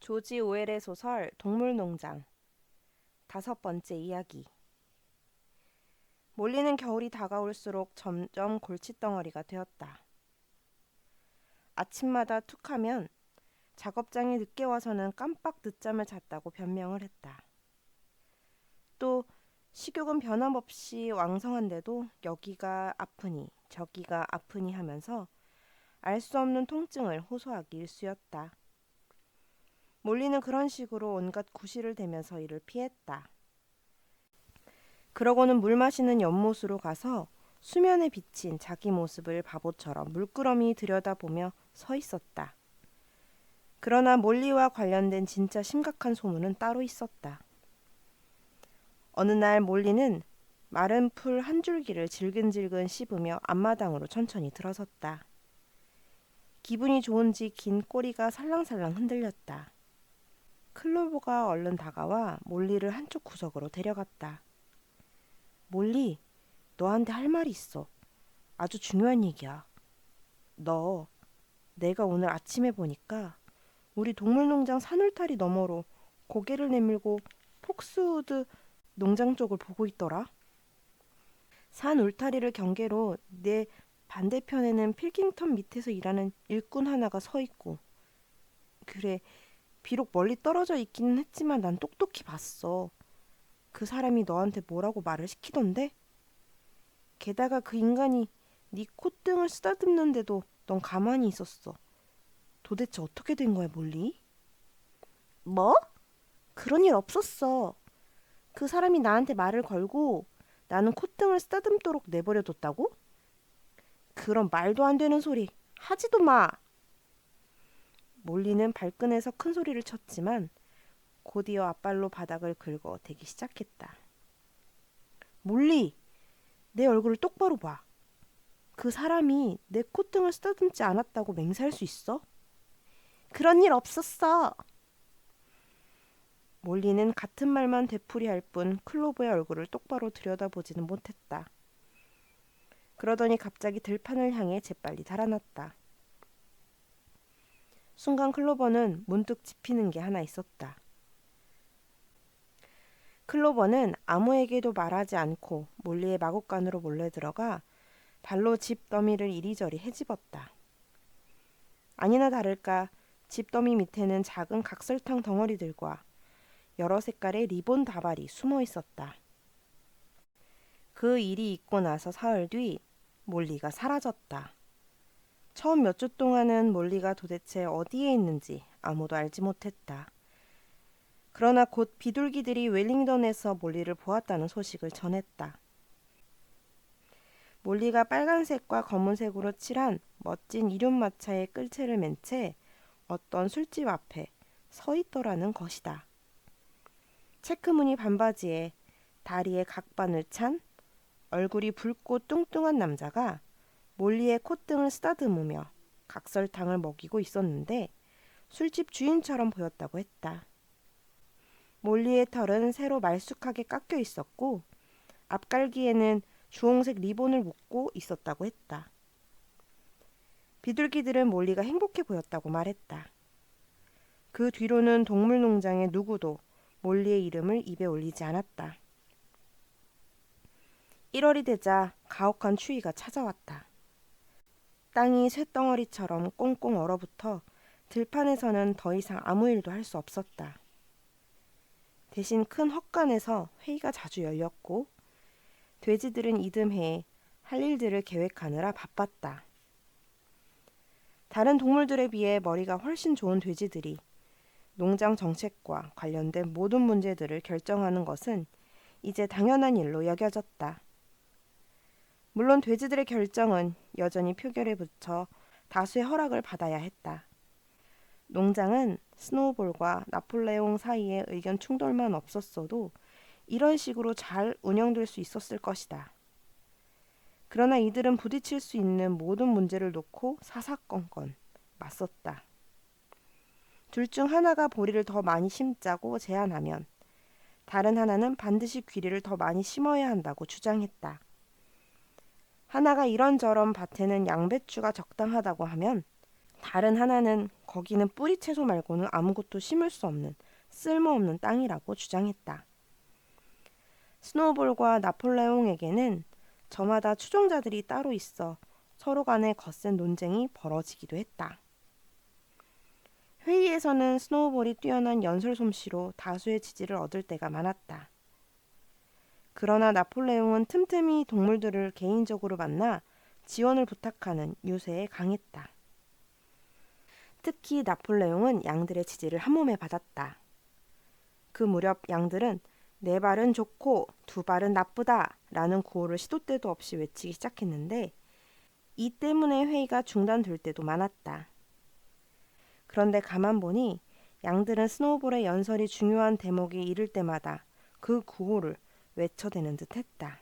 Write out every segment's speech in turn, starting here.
조지 오웰의 소설 동물농장 5번째 이야기. 몰리는 겨울이 다가올수록 점점 골칫덩어리가 되었다. 아침마다 툭하면 작업장에 늦게 와서는 깜빡 늦잠을 잤다고 변명을 했다. 또 식욕은 변함없이 왕성한데도 여기가 아프니 저기가 아프니 하면서 알 수 없는 통증을 호소하기 일쑤였다. 몰리는 그런 식으로 온갖 구실을 대면서 이를 피했다. 그러고는 물 마시는 연못으로 가서 수면에 비친 자기 모습을 바보처럼 물끄러미 들여다보며 서 있었다. 그러나 몰리와 관련된 진짜 심각한 소문은 따로 있었다. 어느 날 몰리는 마른 풀 한 줄기를 질근질근 씹으며 앞마당으로 천천히 들어섰다. 기분이 좋은지 긴 꼬리가 살랑살랑 흔들렸다. 클로버가 얼른 다가와 몰리를 한쪽 구석으로 데려갔다. 몰리, 너한테 할 말이 있어. 아주 중요한 얘기야. 너, 내가 오늘 아침에 보니까 우리 동물농장 산울타리 너머로 고개를 내밀고 폭스우드 농장 쪽을 보고 있더라. 산 울타리를 경계로 내 반대편에는 필킹턴 밑에서 일하는 일꾼 하나가 서 있고, 그래, 비록 멀리 떨어져 있기는 했지만 난 똑똑히 봤어. 그 사람이 너한테 뭐라고 말을 시키던데? 게다가 그 인간이 네 콧등을 쓰다듬는데도 넌 가만히 있었어. 도대체 어떻게 된 거야, 몰리? 뭐? 그런 일 없었어. 그 사람이 나한테 말을 걸고 나는 콧등을 쓰다듬도록 내버려뒀다고? 그런 말도 안 되는 소리 하지도 마. 몰리는 발끈해서 큰 소리를 쳤지만 곧이어 앞발로 바닥을 긁어 대기 시작했다. 몰리, 내 얼굴을 똑바로 봐. 그 사람이 내 콧등을 쓰다듬지 않았다고 맹세할 수 있어? 그런 일 없었어. 몰리는 같은 말만 되풀이할 뿐 클로버의 얼굴을 똑바로 들여다보지는 못했다. 그러더니 갑자기 들판을 향해 재빨리 달아났다. 순간 클로버는 문득 짚히는 게 하나 있었다. 클로버는 아무에게도 말하지 않고 몰리의 마구간으로 몰래 들어가 발로 집 더미를 이리저리 헤집었다. 아니나 다를까 집 더미 밑에는 작은 각설탕 덩어리들과 여러 색깔의 리본 다발이 숨어 있었다. 그 일이 있고 나서 사흘 뒤 몰리가 사라졌다. 처음 몇 주 동안은 몰리가 도대체 어디에 있는지 아무도 알지 못했다. 그러나 곧 비둘기들이 웰링던에서 몰리를 보았다는 소식을 전했다. 몰리가 빨간색과 검은색으로 칠한 멋진 이륜마차의 끌채를 맨 채 어떤 술집 앞에 서 있더라는 것이다. 체크무늬 반바지에 다리에 각반을 찬 얼굴이 붉고 뚱뚱한 남자가 몰리의 콧등을 쓰다듬으며 각설탕을 먹이고 있었는데 술집 주인처럼 보였다고 했다. 몰리의 털은 새로 말쑥하게 깎여 있었고 앞갈기에는 주홍색 리본을 묶고 있었다고 했다. 비둘기들은 몰리가 행복해 보였다고 말했다. 그 뒤로는 동물농장의 누구도 몰리의 이름을 입에 올리지 않았다. 1월이 되자 가혹한 추위가 찾아왔다. 땅이 쇳덩어리처럼 꽁꽁 얼어붙어 들판에서는 더 이상 아무 일도 할 수 없었다. 대신 큰 헛간에서 회의가 자주 열렸고 돼지들은 이듬해에 할 일들을 계획하느라 바빴다. 다른 동물들에 비해 머리가 훨씬 좋은 돼지들이 농장 정책과 관련된 모든 문제들을 결정하는 것은 이제 당연한 일로 여겨졌다. 물론 돼지들의 결정은 여전히 표결에 붙여 다수의 허락을 받아야 했다. 농장은 스노우볼과 나폴레옹 사이에 의견 충돌만 없었어도 이런 식으로 잘 운영될 수 있었을 것이다. 그러나 이들은 부딪힐 수 있는 모든 문제를 놓고 사사건건 맞섰다. 둘 중 하나가 보리를 더 많이 심자고 제안하면 다른 하나는 반드시 귀리를 더 많이 심어야 한다고 주장했다. 하나가 이런저런 밭에는 양배추가 적당하다고 하면 다른 하나는 거기는 뿌리 채소 말고는 아무것도 심을 수 없는 쓸모없는 땅이라고 주장했다. 스노우볼과 나폴레옹에게는 저마다 추종자들이 따로 있어 서로 간에 거센 논쟁이 벌어지기도 했다. 회의에서는 스노우볼이 뛰어난 연설 솜씨로 다수의 지지를 얻을 때가 많았다. 그러나 나폴레옹은 틈틈이 동물들을 개인적으로 만나 지원을 부탁하는 유세에 강했다. 특히 나폴레옹은 양들의 지지를 한몸에 받았다. 그 무렵 양들은 네 발은 좋고 두 발은 나쁘다 라는 구호를 시도 때도 없이 외치기 시작했는데 이 때문에 회의가 중단될 때도 많았다. 그런데 가만 보니 양들은 스노우볼의 연설이 중요한 대목에 이를 때마다 그 구호를 외쳐대는 듯 했다.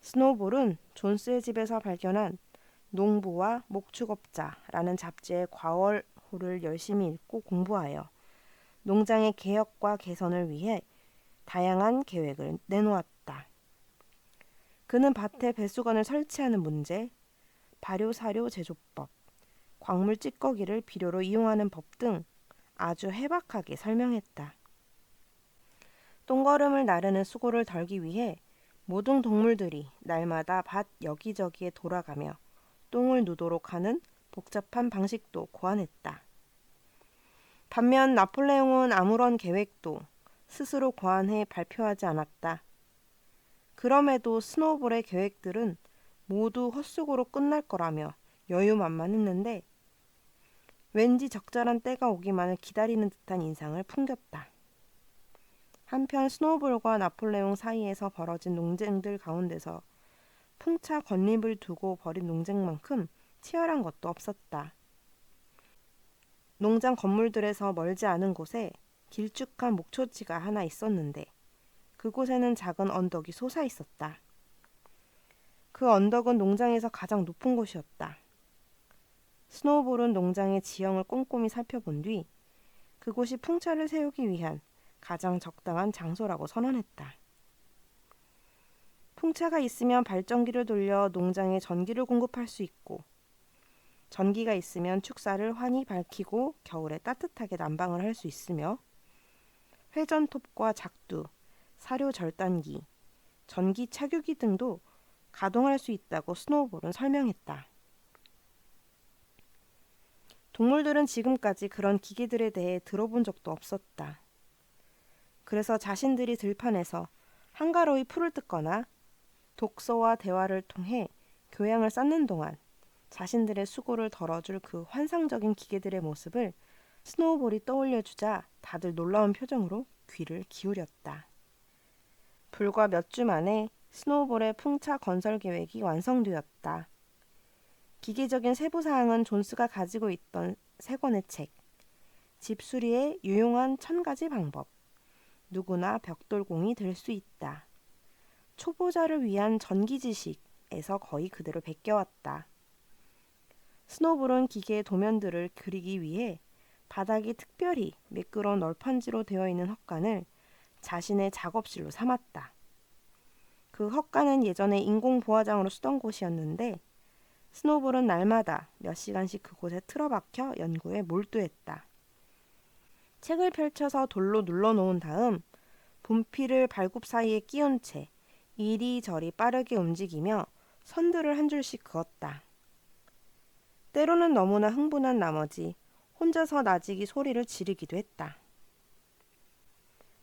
스노우볼은 존스의 집에서 발견한 농부와 목축업자라는 잡지의 과월호를 열심히 읽고 공부하여 농장의 개혁과 개선을 위해 다양한 계획을 내놓았다. 그는 밭에 배수관을 설치하는 문제, 발효사료 제조법, 광물 찌꺼기를 비료로 이용하는 법 등 아주 해박하게 설명했다. 똥거름을 나르는 수고를 덜기 위해 모든 동물들이 날마다 밭 여기저기에 돌아가며 똥을 누도록 하는 복잡한 방식도 고안했다. 반면 나폴레옹은 아무런 계획도 스스로 고안해 발표하지 않았다. 그럼에도 스노우볼의 계획들은 모두 헛수고로 끝날 거라며 여유만만했는데 왠지 적절한 때가 오기만을 기다리는 듯한 인상을 풍겼다. 한편 스노우볼과 나폴레옹 사이에서 벌어진 논쟁들 가운데서 풍차 건립을 두고 벌인 논쟁만큼 치열한 것도 없었다. 농장 건물들에서 멀지 않은 곳에 길쭉한 목초지가 하나 있었는데 그곳에는 작은 언덕이 솟아 있었다. 그 언덕은 농장에서 가장 높은 곳이었다. 스노우볼은 농장의 지형을 꼼꼼히 살펴본 뒤 그곳이 풍차를 세우기 위한 가장 적당한 장소라고 선언했다. 풍차가 있으면 발전기를 돌려 농장에 전기를 공급할 수 있고 전기가 있으면 축사를 환히 밝히고 겨울에 따뜻하게 난방을 할 수 있으며 회전톱과 작두, 사료 절단기, 전기 차교기 등도 가동할 수 있다고 스노우볼은 설명했다. 동물들은 지금까지 그런 기계들에 대해 들어본 적도 없었다. 그래서 자신들이 들판에서 한가로이 풀을 뜯거나 독서와 대화를 통해 교양을 쌓는 동안 자신들의 수고를 덜어줄 그 환상적인 기계들의 모습을 스노우볼이 떠올려주자 다들 놀라운 표정으로 귀를 기울였다. 불과 몇 주 만에 스노우볼의 풍차 건설 계획이 완성되었다. 기계적인 세부사항은 존스가 가지고 있던 세 권의 책, 집수리의 유용한 1000가지 방법, 누구나 벽돌공이 될 수 있다. 초보자를 위한 전기 지식에서 거의 그대로 베껴왔다. 스노우볼은 기계의 도면들을 그리기 위해 바닥이 특별히 매끄러운 널판지로 되어 있는 헛간을 자신의 작업실로 삼았다. 그 헛간은 예전에 인공보화장으로 쓰던 곳이었는데 스노우볼은 날마다 몇 시간씩 그곳에 틀어박혀 연구에 몰두했다. 책을 펼쳐서 돌로 눌러놓은 다음 분필을 발굽 사이에 끼운 채 이리저리 빠르게 움직이며 선들을 한 줄씩 그었다. 때로는 너무나 흥분한 나머지 혼자서 나직이 소리를 지르기도 했다.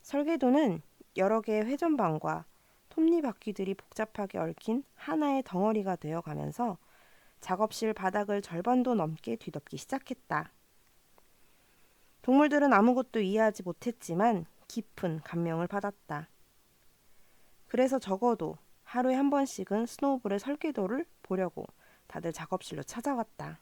설계도는 여러 개의 회전방과 톱니바퀴들이 복잡하게 얽힌 하나의 덩어리가 되어가면서 작업실 바닥을 절반도 넘게 뒤덮기 시작했다. 동물들은 아무것도 이해하지 못했지만 깊은 감명을 받았다. 그래서 적어도 하루에 한 번씩은 스노우볼의 설계도를 보려고 다들 작업실로 찾아왔다.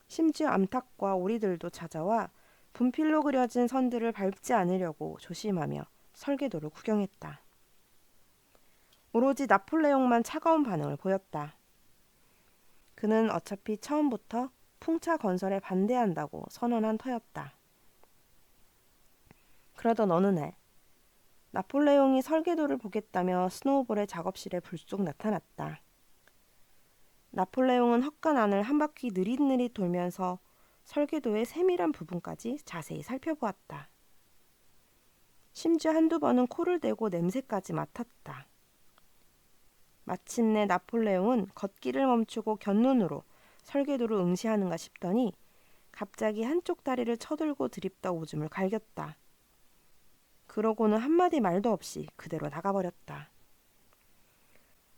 심지어 암탉과 오리들도 찾아와 분필로 그려진 선들을 밟지 않으려고 조심하며 설계도를 구경했다. 오로지 나폴레옹만 차가운 반응을 보였다. 그는 어차피 처음부터 풍차 건설에 반대한다고 선언한 터였다. 그러던 어느 날 나폴레옹이 설계도를 보겠다며 스노우볼의 작업실에 불쑥 나타났다. 나폴레옹은 헛간 안을 한 바퀴 느릿느릿 돌면서 설계도의 세밀한 부분까지 자세히 살펴보았다. 심지어 한두 번은 코를 대고 냄새까지 맡았다. 마침내 나폴레옹은 걷기를 멈추고 곁눈으로 설계도를 응시하는가 싶더니 갑자기 한쪽 다리를 쳐들고 드립다 오줌을 갈겼다. 그러고는 한마디 말도 없이 그대로 나가버렸다.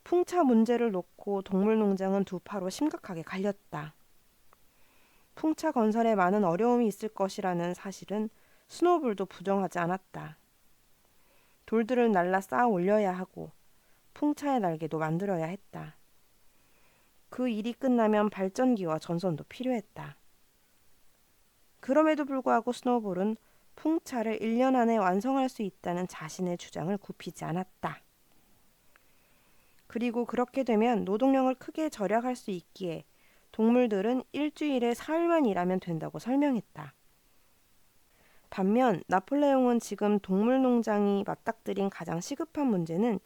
풍차 문제를 놓고 동물농장은 두 파로 심각하게 갈렸다. 풍차 건설에 많은 어려움이 있을 것이라는 사실은 스노우볼도 부정하지 않았다. 돌들을 날라 쌓아 올려야 하고 풍차의 날개도 만들어야 했다. 그 일이 끝나면 발전기와 전선도 필요했다. 그럼에도 불구하고 스노우볼은 풍차를 1년 안에 완성할 수 있다는 자신의 주장을 굽히지 않았다. 그리고 그렇게 되면 노동력을 크게 절약할 수 있기에 동물들은 일주일에 사흘만 일하면 된다고 설명했다. 반면 나폴레옹은 지금 동물농장이 맞닥뜨린 가장 시급한 문제는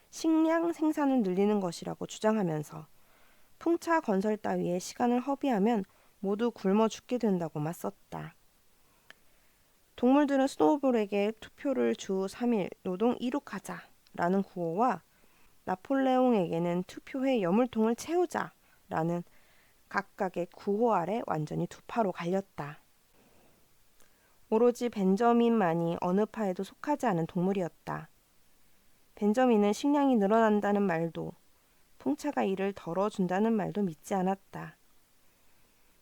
식량 생산을 늘리는 것이라고 주장하면서 풍차 건설 따위에 시간을 허비하면 모두 굶어 죽게 된다고 맞섰다. 동물들은 스노우볼에게 투표를 주 3일 노동 이룩하자라는 구호와 나폴레옹에게는 투표에 여물통을 채우자라는 각각의 구호 아래 완전히 두 파로 갈렸다. 오로지 벤저민만이 어느 파에도 속하지 않은 동물이었다. 벤저민은 식량이 늘어난다는 말도 풍차가 이를 덜어준다는 말도 믿지 않았다.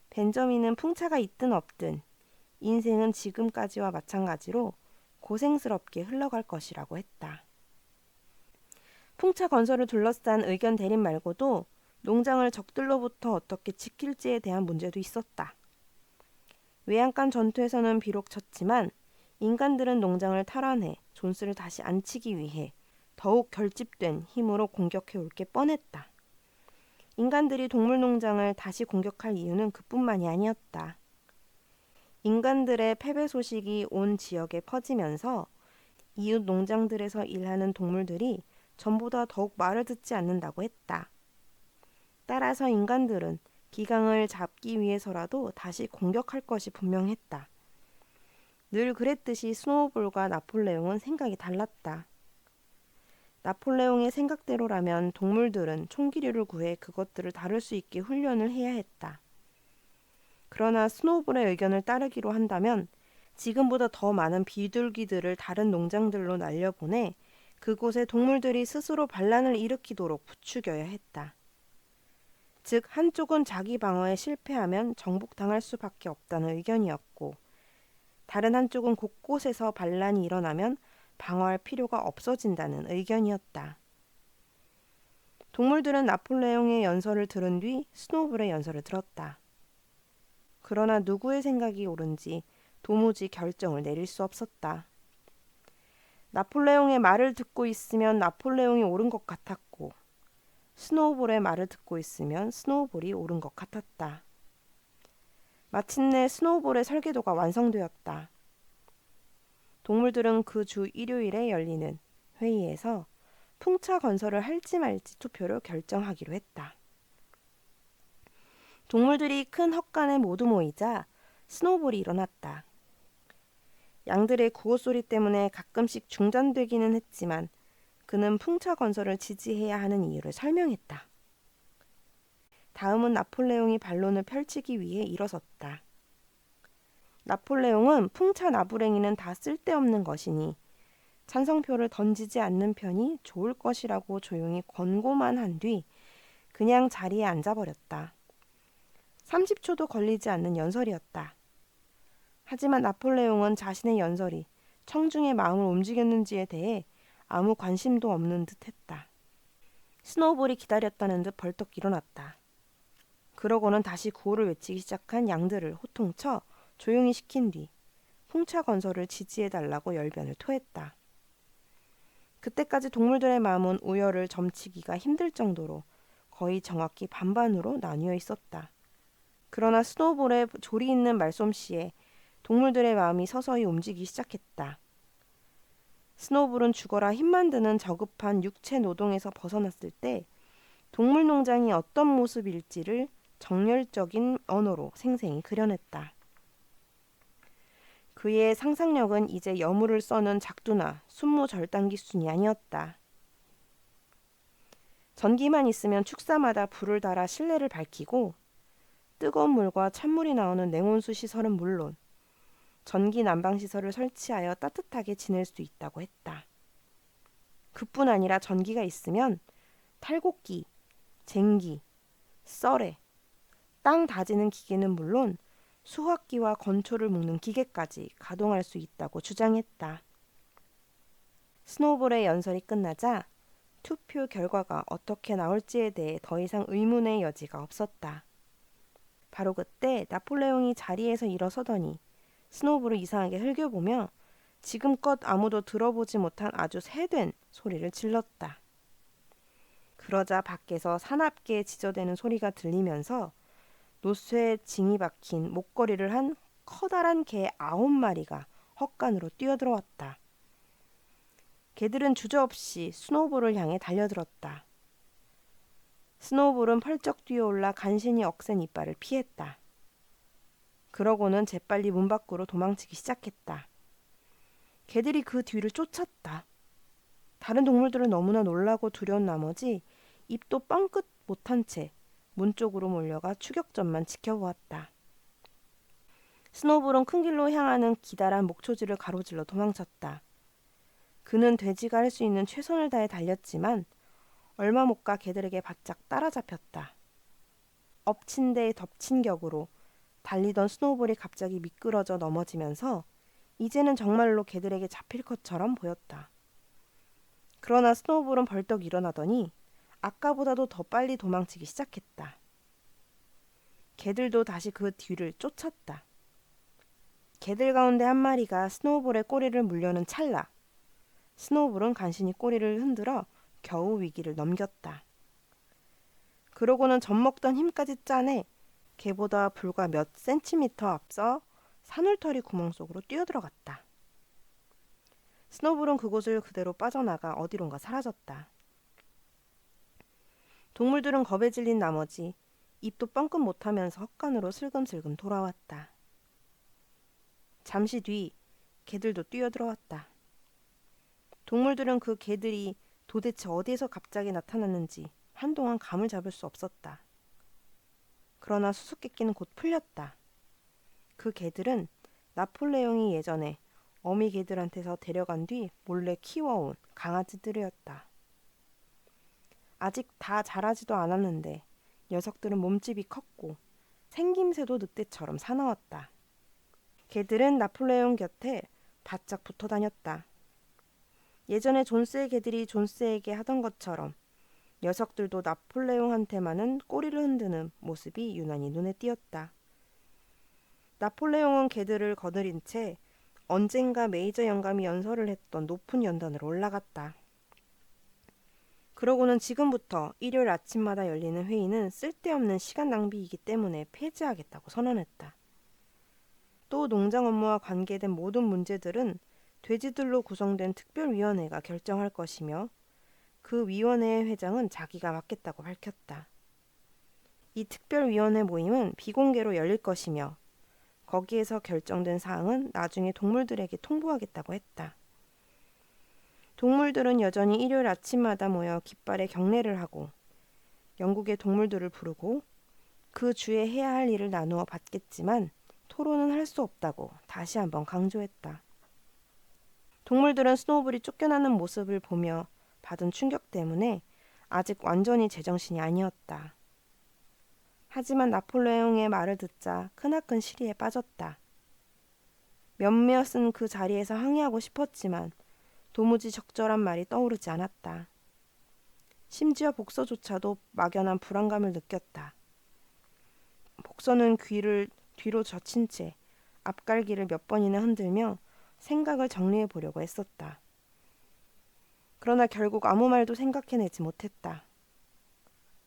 벤저민은 풍차가 있든 없든 인생은 지금까지와 마찬가지로 고생스럽게 흘러갈 것이라고 했다. 풍차 건설을 둘러싼 의견 대립 말고도 농장을 적들로부터 어떻게 지킬지에 대한 문제도 있었다. 외양간 전투에서는 비록 졌지만 인간들은 농장을 탈환해 존스를 다시 안치기 위해 더욱 결집된 힘으로 공격해 올 게 뻔했다. 인간들이 동물농장을 다시 공격할 이유는 그뿐만이 아니었다. 인간들의 패배 소식이 온 지역에 퍼지면서 이웃 농장들에서 일하는 동물들이 전보다 더욱 말을 듣지 않는다고 했다. 따라서 인간들은 기강을 잡기 위해서라도 다시 공격할 것이 분명했다. 늘 그랬듯이 스노우볼과 나폴레옹은 생각이 달랐다. 나폴레옹의 생각대로라면 동물들은 총기류를 구해 그것들을 다룰 수 있게 훈련을 해야 했다. 그러나 스노우볼의 의견을 따르기로 한다면 지금보다 더 많은 비둘기들을 다른 농장들로 날려보내 그곳에 동물들이 스스로 반란을 일으키도록 부추겨야 했다. 즉 한쪽은 자기 방어에 실패하면 정복당할 수밖에 없다는 의견이었고 다른 한쪽은 곳곳에서 반란이 일어나면 방어할 필요가 없어진다는 의견이었다. 동물들은 나폴레옹의 연설을 들은 뒤 스노우볼의 연설을 들었다. 그러나 누구의 생각이 옳은지 도무지 결정을 내릴 수 없었다. 나폴레옹의 말을 듣고 있으면 나폴레옹이 옳은 것 같았고 스노우볼의 말을 듣고 있으면 스노우볼이 옳은 것 같았다. 마침내 스노우볼의 설계도가 완성되었다. 동물들은 그 주 일요일에 열리는 회의에서 풍차 건설을 할지 말지 투표를 결정하기로 했다. 동물들이 큰 헛간에 모두 모이자 스노우볼이 일어났다. 양들의 구호 소리 때문에 가끔씩 중단되기는 했지만 그는 풍차 건설을 지지해야 하는 이유를 설명했다. 다음은 나폴레옹이 반론을 펼치기 위해 일어섰다. 나폴레옹은 풍차 나부랭이는 다 쓸데없는 것이니 찬성표를 던지지 않는 편이 좋을 것이라고 조용히 권고만 한 뒤 그냥 자리에 앉아버렸다. 30초도 걸리지 않는 연설이었다. 하지만 나폴레옹은 자신의 연설이 청중의 마음을 움직였는지에 대해 아무 관심도 없는 듯 했다. 스노우볼이 기다렸다는 듯 벌떡 일어났다. 그러고는 다시 구호를 외치기 시작한 양들을 호통쳐 조용히 시킨 뒤 풍차 건설을 지지해달라고 열변을 토했다. 그때까지 동물들의 마음은 우열을 점치기가 힘들 정도로 거의 정확히 반반으로 나뉘어 있었다. 그러나 스노우볼의 조리 있는 말솜씨에 동물들의 마음이 서서히 움직이기 시작했다. 스노우볼은 죽어라 힘만 드는 저급한 육체 노동에서 벗어났을 때 동물농장이 어떤 모습일지를 정열적인 언어로 생생히 그려냈다. 그의 상상력은 이제 여물을 써는 작두나 순무 절단기 수준이 아니었다. 전기만 있으면 축사마다 불을 달아 실내를 밝히고 뜨거운 물과 찬물이 나오는 냉온수 시설은 물론 전기 난방시설을 설치하여 따뜻하게 지낼 수 있다고 했다. 그뿐 아니라 전기가 있으면 탈곡기, 쟁기, 썰에, 땅 다지는 기계는 물론 수확기와 건초를 묶는 기계까지 가동할 수 있다고 주장했다. 스노우볼의 연설이 끝나자 투표 결과가 어떻게 나올지에 대해 더 이상 의문의 여지가 없었다. 바로 그때 나폴레옹이 자리에서 일어서더니 스노우볼을 이상하게 흘겨보며 지금껏 아무도 들어보지 못한 아주 새된 소리를 질렀다. 그러자 밖에서 사납게 지저대는 소리가 들리면서 노쇠에 징이 박힌 목걸이를 한 커다란 개 9마리가 헛간으로 뛰어들어왔다. 개들은 주저없이 스노우볼을 향해 달려들었다. 스노우볼은 펄쩍 뛰어올라 간신히 억센 이빨을 피했다. 그러고는 재빨리 문 밖으로 도망치기 시작했다. 개들이 그 뒤를 쫓았다. 다른 동물들은 너무나 놀라고 두려운 나머지 입도 뻥끗 못한 채 문 쪽으로 몰려가 추격전만 지켜보았다. 스노우볼은 큰 길로 향하는 기다란 목초지를 가로질러 도망쳤다. 그는 돼지가 할 수 있는 최선을 다해 달렸지만 얼마 못 가 개들에게 바짝 따라잡혔다. 엎친 데 덮친 격으로 달리던 스노우볼이 갑자기 미끄러져 넘어지면서 이제는 정말로 개들에게 잡힐 것처럼 보였다. 그러나 스노우볼은 벌떡 일어나더니 아까보다도 더 빨리 도망치기 시작했다. 개들도 다시 그 뒤를 쫓았다. 개들 가운데 한 마리가 스노우볼의 꼬리를 물려는 찰나 스노우볼은 간신히 꼬리를 흔들어 겨우 위기를 넘겼다. 그러고는 젖먹던 힘까지 짜내 개보다 불과 몇 센티미터 앞서 산울터리 구멍 속으로 뛰어들어갔다. 스노우볼은 그곳을 그대로 빠져나가 어디론가 사라졌다. 동물들은 겁에 질린 나머지 입도 뻥끗 못하면서 헛간으로 슬금슬금 돌아왔다. 잠시 뒤 개들도 뛰어들어왔다. 동물들은 그 개들이 도대체 어디에서 갑자기 나타났는지 한동안 감을 잡을 수 없었다. 그러나 수수께끼는 곧 풀렸다. 그 개들은 나폴레옹이 예전에 어미 개들한테서 데려간 뒤 몰래 키워온 강아지들이었다. 아직 다 자라지도 않았는데 녀석들은 몸집이 컸고 생김새도 늑대처럼 사나웠다. 개들은 나폴레옹 곁에 바짝 붙어 다녔다. 예전에 존스의 개들이 존스에게 하던 것처럼 녀석들도 나폴레옹한테만은 꼬리를 흔드는 모습이 유난히 눈에 띄었다. 나폴레옹은 개들을 거느린 채 언젠가 메이저 영감이 연설을 했던 높은 연단으로 올라갔다. 그러고는 지금부터 일요일 아침마다 열리는 회의는 쓸데없는 시간 낭비이기 때문에 폐지하겠다고 선언했다. 또 농장 업무와 관계된 모든 문제들은 돼지들로 구성된 특별위원회가 결정할 것이며 그 위원회의 회장은 자기가 맡겠다고 밝혔다. 이 특별위원회 모임은 비공개로 열릴 것이며 거기에서 결정된 사항은 나중에 동물들에게 통보하겠다고 했다. 동물들은 여전히 일요일 아침마다 모여 깃발에 경례를 하고 영국의 동물들을 부르고 그 주에 해야 할 일을 나누어 받겠지만 토론은 할 수 없다고 다시 한번 강조했다. 동물들은 스노우볼이 쫓겨나는 모습을 보며 받은 충격 때문에 아직 완전히 제정신이 아니었다. 하지만 나폴레옹의 말을 듣자 크나큰 시리에 빠졌다. 몇몇은 그 자리에서 항의하고 싶었지만 도무지 적절한 말이 떠오르지 않았다. 심지어 복서조차도 막연한 불안감을 느꼈다. 복서는 귀를 뒤로 젖힌 채 앞갈기를 몇 번이나 흔들며 생각을 정리해 보려고 했었다. 그러나 결국 아무 말도 생각해내지 못했다.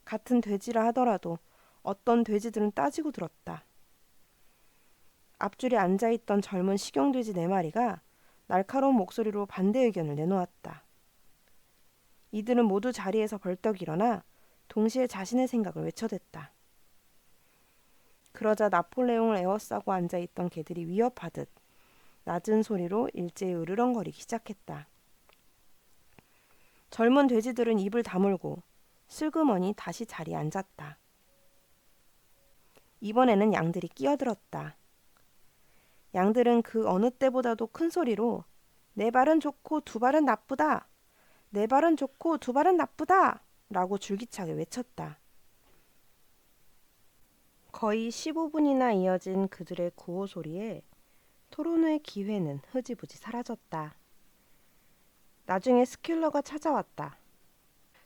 같은 돼지라 하더라도 어떤 돼지들은 따지고 들었다. 앞줄에 앉아있던 젊은 식용돼지 4마리가 날카로운 목소리로 반대 의견을 내놓았다. 이들은 모두 자리에서 벌떡 일어나 동시에 자신의 생각을 외쳐댔다. 그러자 나폴레옹을 에워싸고 앉아있던 개들이 위협하듯 낮은 소리로 일제히 으르렁거리기 시작했다. 젊은 돼지들은 입을 다물고 슬그머니 다시 자리에 앉았다. 이번에는 양들이 끼어들었다. 양들은 그 어느 때보다도 큰 소리로 내 발은 좋고 두 발은 나쁘다. 내 발은 좋고 두 발은 나쁘다. 라고 줄기차게 외쳤다. 거의 15분이나 이어진 그들의 구호 소리에 토론회의 기회는 흐지부지 사라졌다. 나중에 스큘러가 찾아왔다.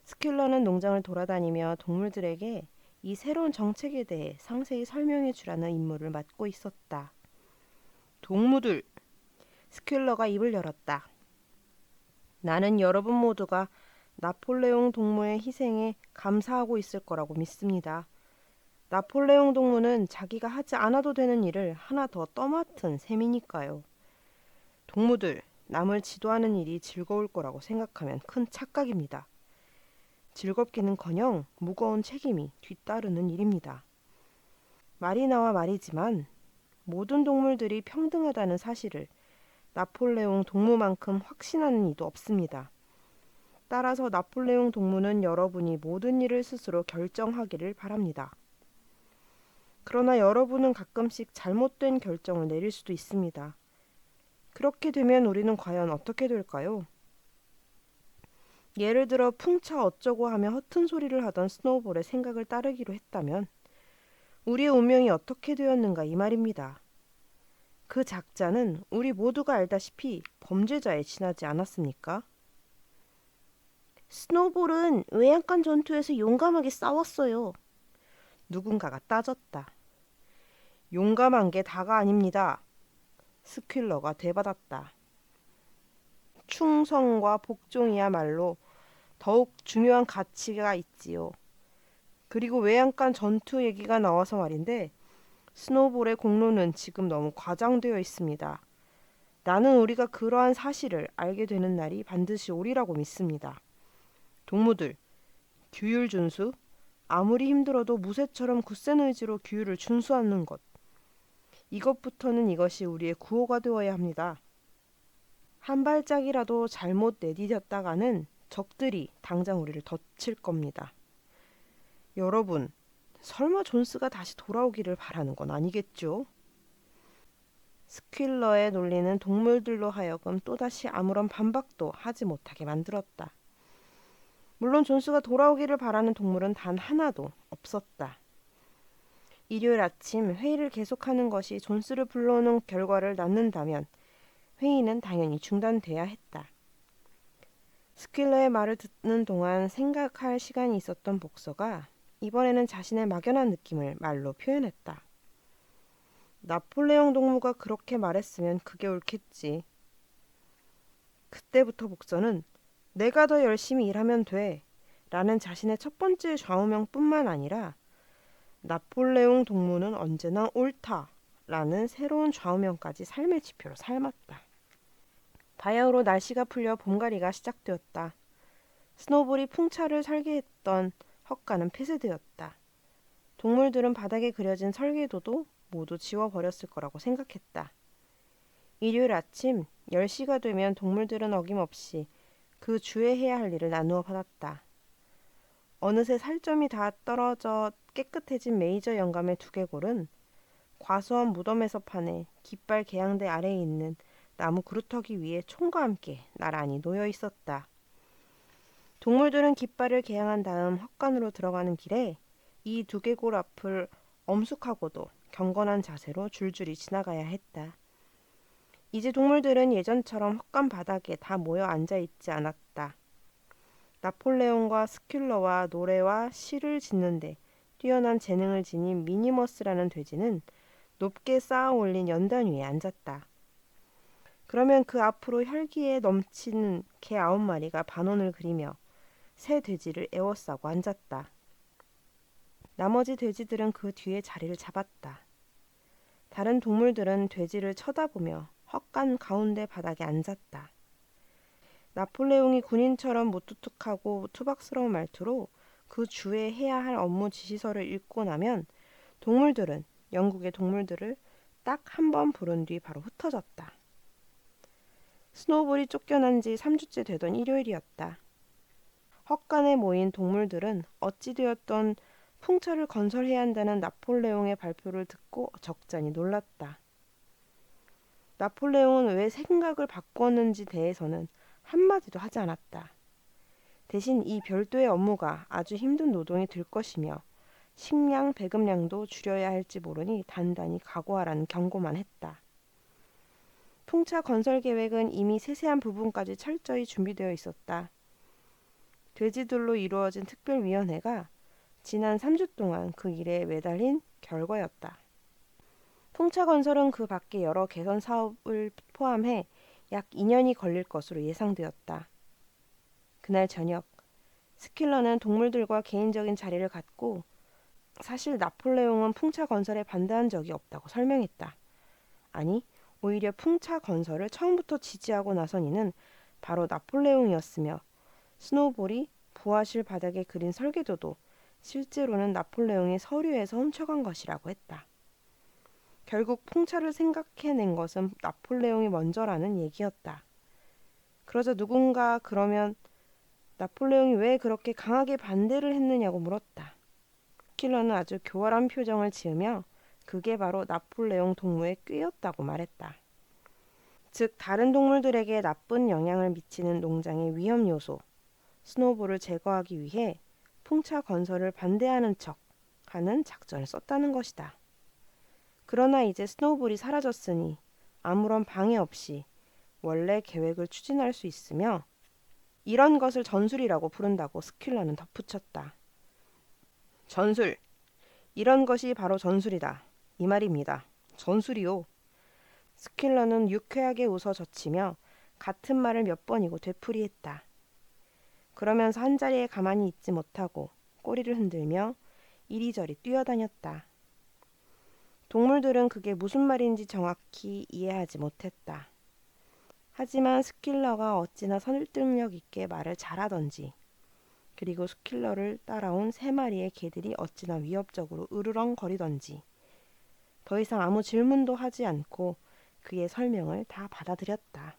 스큘러는 농장을 돌아다니며 동물들에게 이 새로운 정책에 대해 상세히 설명해 주라는 임무를 맡고 있었다. 동무들! 스큘러가 입을 열었다. 나는 여러분 모두가 나폴레옹 동무의 희생에 감사하고 있을 거라고 믿습니다. 나폴레옹 동무는 자기가 하지 않아도 되는 일을 하나 더 떠맡은 셈이니까요. 동무들, 남을 지도하는 일이 즐거울 거라고 생각하면 큰 착각입니다. 즐겁기는커녕 무거운 책임이 뒤따르는 일입니다. 말이 나와 말이지만 모든 동물들이 평등하다는 사실을 나폴레옹 동무만큼 확신하는 이도 없습니다. 따라서 나폴레옹 동무는 여러분이 모든 일을 스스로 결정하기를 바랍니다. 그러나 여러분은 가끔씩 잘못된 결정을 내릴 수도 있습니다. 그렇게 되면 우리는 과연 어떻게 될까요? 예를 들어 풍차 어쩌고 하며 허튼 소리를 하던 스노우볼의 생각을 따르기로 했다면 우리의 운명이 어떻게 되었는가 이 말입니다. 그 작자는 우리 모두가 알다시피 범죄자에 지나지 않았습니까? 스노우볼은 외양간 전투에서 용감하게 싸웠어요. 누군가가 따졌다. 용감한 게 다가 아닙니다. 스큘러가 되받았다. 충성과 복종이야말로 더욱 중요한 가치가 있지요. 그리고 외양간 전투 얘기가 나와서 말인데 스노우볼의 공로는 지금 너무 과장되어 있습니다. 나는 우리가 그러한 사실을 알게 되는 날이 반드시 오리라고 믿습니다. 동무들, 규율 준수, 아무리 힘들어도 무쇠처럼 굳센 의지로 규율을 준수하는 것. 이것부터는 이것이 우리의 구호가 되어야 합니다. 한 발짝이라도 잘못 내디뎠다가는 적들이 당장 우리를 덮칠 겁니다. 여러분, 설마 존스가 다시 돌아오기를 바라는 건 아니겠죠? 스퀼러의 논리는 동물들로 하여금 또다시 아무런 반박도 하지 못하게 만들었다. 물론 존스가 돌아오기를 바라는 동물은 단 하나도 없었다. 일요일 아침 회의를 계속하는 것이 존스를 불러오는 결과를 낳는다면 회의는 당연히 중단돼야 했다. 스퀼러의 말을 듣는 동안 생각할 시간이 있었던 복서가 이번에는 자신의 막연한 느낌을 말로 표현했다. 나폴레옹 동무가 그렇게 말했으면 그게 옳겠지. 그때부터 복서는 내가 더 열심히 일하면 돼 라는 자신의 첫 번째 좌우명뿐만 아니라 나폴레옹 동무는 언제나 옳다 라는 새로운 좌우명까지 삶의 지표로 삶았다. 바야흐로 날씨가 풀려 봄가리가 시작되었다. 스노우볼이 풍차를 살게 했던 헛간은 폐쇄되었다. 동물들은 바닥에 그려진 설계도도 모두 지워버렸을 거라고 생각했다. 일요일 아침 10시가 되면 동물들은 어김없이 그 주에 해야 할 일을 나누어 받았다. 어느새 살점이 다 떨어져 깨끗해진 메이저 영감의 두개골은 과수원 무덤에서 파내 깃발 개양대 아래에 있는 나무 그루터기 위에 총과 함께 나란히 놓여 있었다. 동물들은 깃발을 개양한 다음 헛간으로 들어가는 길에 이 두개골 앞을 엄숙하고도 경건한 자세로 줄줄이 지나가야 했다. 이제 동물들은 예전처럼 헛간 바닥에 다 모여 앉아있지 않았다. 나폴레옹과 스큘러와 노래와 시를 짓는데 뛰어난 재능을 지닌 미니머스라는 돼지는 높게 쌓아 올린 연단 위에 앉았다. 그러면 그 앞으로 혈기에 넘치는 개 9마리가 반원을 그리며 새 돼지를 에워싸고 앉았다. 나머지 돼지들은 그 뒤에 자리를 잡았다. 다른 동물들은 돼지를 쳐다보며 헛간 가운데 바닥에 앉았다. 나폴레옹이 군인처럼 무뚝뚝하고 투박스러운 말투로 그 주에 해야 할 업무 지시서를 읽고 나면 동물들은 영국의 동물들을 딱 한 번 부른 뒤 바로 흩어졌다. 스노우볼이 쫓겨난 지 3주째 되던 일요일이었다. 헛간에 모인 동물들은 어찌 되었던 풍차를 건설해야 한다는 나폴레옹의 발표를 듣고 적잖이 놀랐다. 나폴레옹은 왜 생각을 바꾸었는지 대해서는 한마디도 하지 않았다. 대신 이 별도의 업무가 아주 힘든 노동이 될 것이며 식량, 배급량도 줄여야 할지 모르니 단단히 각오하라는 경고만 했다. 풍차 건설 계획은 이미 세세한 부분까지 철저히 준비되어 있었다. 돼지들로 이루어진 특별위원회가 지난 3주 동안 그 일에 매달린 결과였다. 풍차 건설은 그 밖에 여러 개선 사업을 포함해 약 2년이 걸릴 것으로 예상되었다. 그날 저녁, 스킬러는 동물들과 개인적인 자리를 갖고 사실 나폴레옹은 풍차 건설에 반대한 적이 없다고 설명했다. 아니, 오히려 풍차 건설을 처음부터 지지하고 나선 이는 바로 나폴레옹이었으며 스노우볼이 부하실 바닥에 그린 설계도도 실제로는 나폴레옹의 서류에서 훔쳐간 것이라고 했다. 결국 풍차를 생각해낸 것은 나폴레옹이 먼저라는 얘기였다. 그러자 누군가 그러면 나폴레옹이 왜 그렇게 강하게 반대를 했느냐고 물었다. 킬러는 아주 교활한 표정을 지으며 그게 바로 나폴레옹 동무의 꾀였다고 말했다. 즉 다른 동물들에게 나쁜 영향을 미치는 농장의 위험 요소, 스노우볼을 제거하기 위해 풍차 건설을 반대하는 척 하는 작전을 썼다는 것이다. 그러나 이제 스노우볼이 사라졌으니 아무런 방해 없이 원래 계획을 추진할 수 있으며 이런 것을 전술이라고 부른다고 스킬러는 덧붙였다. 전술. 이런 것이 바로 전술이다. 이 말입니다. 전술이요. 스킬러는 유쾌하게 웃어 젖히며 같은 말을 몇 번이고 되풀이했다. 그러면서 한자리에 가만히 있지 못하고 꼬리를 흔들며 이리저리 뛰어다녔다. 동물들은 그게 무슨 말인지 정확히 이해하지 못했다. 하지만 스킬러가 어찌나 설득력 있게 말을 잘하던지 그리고 스킬러를 따라온 3마리의 개들이 어찌나 위협적으로 으르렁거리던지 더 이상 아무 질문도 하지 않고 그의 설명을 다 받아들였다.